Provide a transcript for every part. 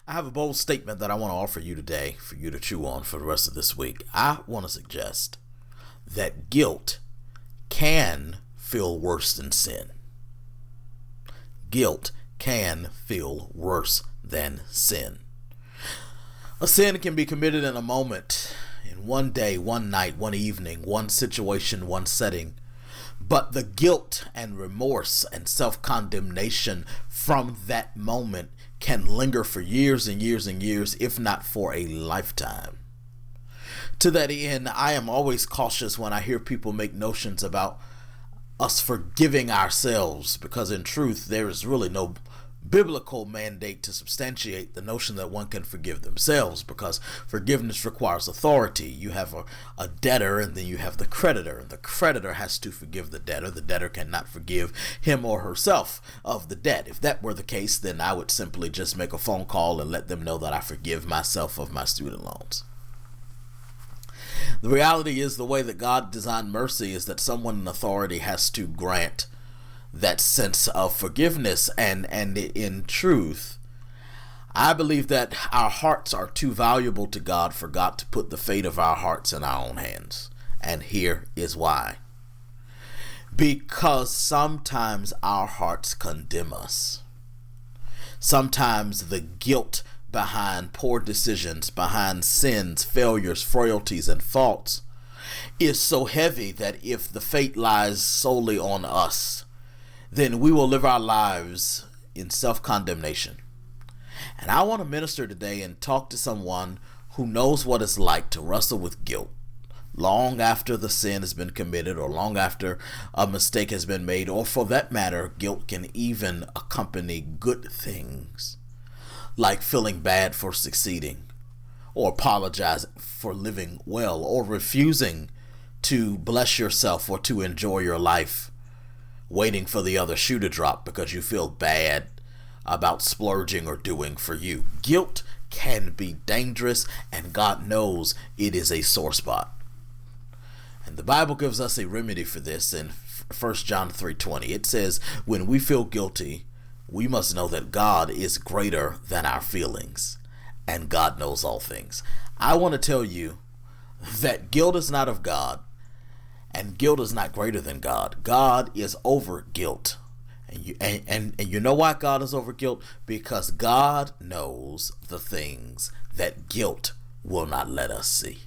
I have a bold statement that I want to offer you today for you to chew on for the rest of this week. I want to suggest that guilt can feel worse than sin. Guilt can feel worse than sin. A sin can be committed in a moment, in one day, one night, one evening, one situation, one setting. But the guilt and remorse and self-condemnation from that moment can linger for years and years and years, if not for a lifetime. To that end, I am always cautious when I hear people make notions about us forgiving ourselves, because in truth, there is really no biblical mandate to substantiate the notion that one can forgive themselves, because forgiveness requires authority. You have a debtor, and then you have the creditor. The creditor has to forgive the debtor. The debtor cannot forgive him or herself of the debt. If that were the case, then I would simply just make a phone call and let them know that I forgive myself of my student loans. The reality is, the way that God designed mercy is that someone in authority has to grant that sense of forgiveness. And in truth, I believe that our hearts are too valuable to God for God to put the fate of our hearts in our own hands. And here is why. Because sometimes our hearts condemn us. Sometimes the guilt behind poor decisions, behind sins, failures, frailties, and faults is so heavy that if the fate lies solely on us, then we will live our lives in self-condemnation. And I want to minister today and talk to someone who knows what it's like to wrestle with guilt long after the sin has been committed, or long after a mistake has been made, or for that matter, guilt can even accompany good things, like feeling bad for succeeding, or apologizing for living well, or refusing to bless yourself or to enjoy your life, waiting for the other shoe to drop because you feel bad about splurging or doing for you. Guilt can be dangerous, and God knows it is a sore spot. And the Bible gives us a remedy for this in 1 John 3:20. It says, when we feel guilty, we must know that God is greater than our feelings, and God knows all things. I want to tell you that guilt is not of God, and guilt is not greater than God. God is over guilt. And you know why God is over guilt? Because God knows the things that guilt will not let us see.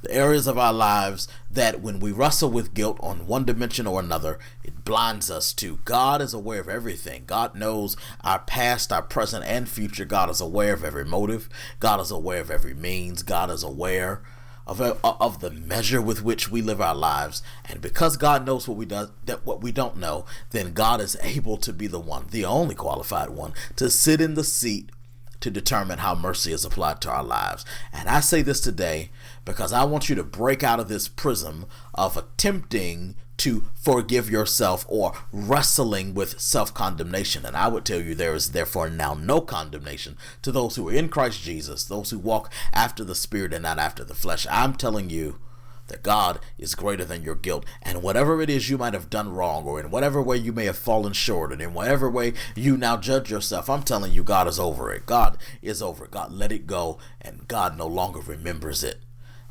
The areas of our lives that when we wrestle with guilt on one dimension or another, it blinds us to. God is aware of everything. God knows our past, our present, and future. God is aware of every motive. God is aware of every means. God is aware of the measure with which we live our lives. And because God knows what we don't know, then God is able to be the one, the only qualified one, to sit in the seat to determine how mercy is applied to our lives. And I say this today because I want you to break out of this prism of attempting to forgive yourself or wrestling with self-condemnation. And I would tell you there is therefore now no condemnation to those who are in Christ Jesus, those who walk after the Spirit and not after the flesh. I'm telling you that God is greater than your guilt, and whatever it is you might have done wrong, or in whatever way you may have fallen short, and in whatever way you now judge yourself, I'm telling you, God is over it. God is over it. God let it go, and God no longer remembers it.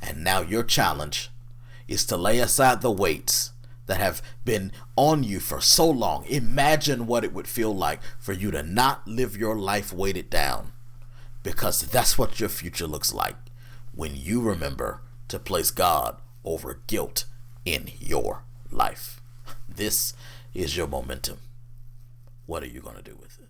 And now your challenge is to lay aside the weights that have been on you for so long. Imagine what it would feel like for you to not live your life weighted down, because that's what your future looks like when you remember to place God over guilt in your life. This is your momentum. What are you going to do with it?